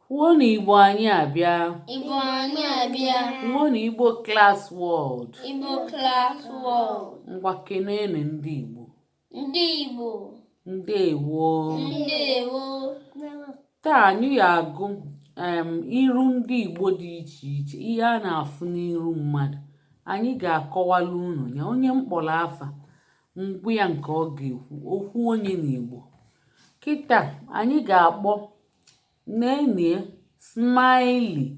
Kwuo na Igbo anyị abịa. Igbo anyị abịa. Kwuo na Igbo Class World. Igbo Class World. Ngwa kenene ndị Igbo. Ndị Igbo. Ndewo. Ndewo. Taa anyị ga-agụ iru ndị Igbo dị iche iche, ihe a na-afụ n'iru mmadụ. Anyị ga-akọwala unu ya onye mkpọrọ afa ngwu ya nke ọ ga-ekwu okwu onye n'Igbo. Kịta anyị ga-akpọ nene Smiley.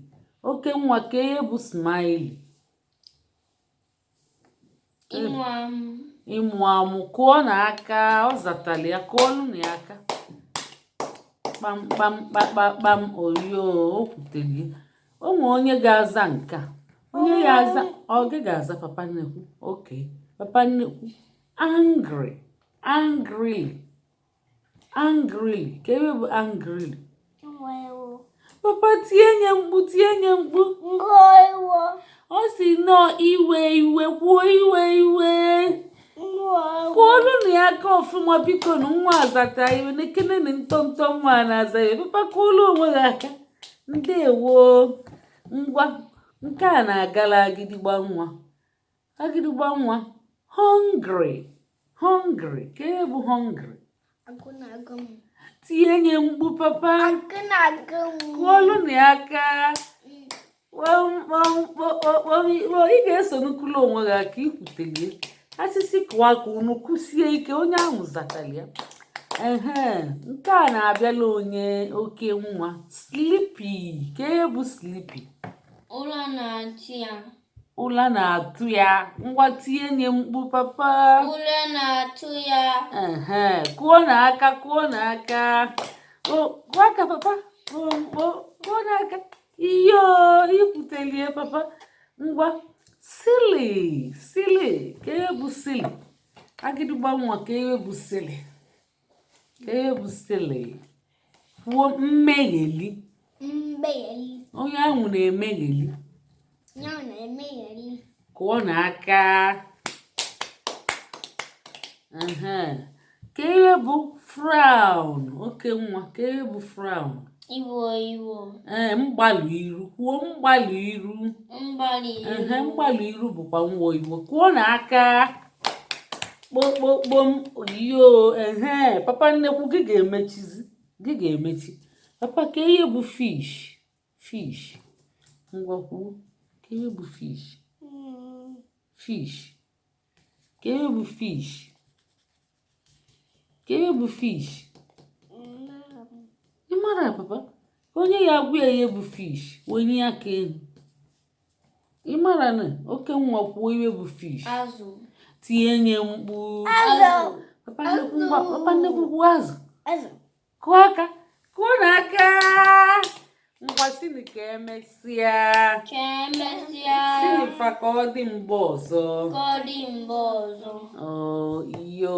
Oke nwa ka ihe bụ Smiley. Ịmụ amụ kụọ n'aka, ọ zatara ya kụọlụ na ya aka. Kpam oyo o kwutere. O nwere onye ga-aza nke a. Onye ya aza ọ ga-aza papa nnekwu. Okay, papa nnekwu. Angrily. Ka ebe bụ angrily. Papa tie nye mkpu. Ọ si nọ iwe kwuo iwe. Kwuolu na ya aka ọfụma biko na nwa azata iwe nekene na ntọntọ nwa na-aza iwe. Papa kwuolu onwe gị aka. Ndewo. Ngwa nke a na-agala agịdịgba nwa. Hungry. Ka ebe bụ hungry. Tie nye mkpu papa. Kwuolu na ya aka. Ị ga-eso n'ukulu onwe gị aka ikwutelie. Asịsị kụwa ka unu kwụsie ike onye ahụ zatara ya. Nke a na-abịala onye oke nwa. Sleepy. Ka ihe bụ sleepy? Ụra na-atụ ya. Ngwa tie nye mkpu papa. Ụra na-atụ ya. Kụọ n'aka. Kụọ aka papa. Kụọ n'aka. Iyo ikwutelie papa. Ngwa silly. Ka ihe bụ silly? Agịdịgba nwa ka ihe bụ silly? Kwuo mmegheli. Onye ahụ na-emegheli. Kụọ n'aka. Ka ihe bụ frown? Oke nwa ka ihe bụ frown? Iwo. Mgbalị iru. Kwuo mgbalị iru. Mgbalị iru bụkwa nwa Igbo. Kwuo n'aka. Kpokpokpom oyo. Papa nnekwu gị ga-emechi. Papa ka ihe bụ fish? Ngwa kwuo ka ihe bụ fish? Ka ihe bụ fish? Ị mara papa? Onye ya agwụ ya ihe bụ fish onye aka elu. Ị mara na oke nwa kwuo ihe bụ fish? Azụ. Tie nye mkpu. Papa nnekwu kwuo azụ. Kụọ aka. Kụọ n'aka. Ngwa sini ka emesịa. Sinifa ka ọ dị mgbe ọzọ. Iyo.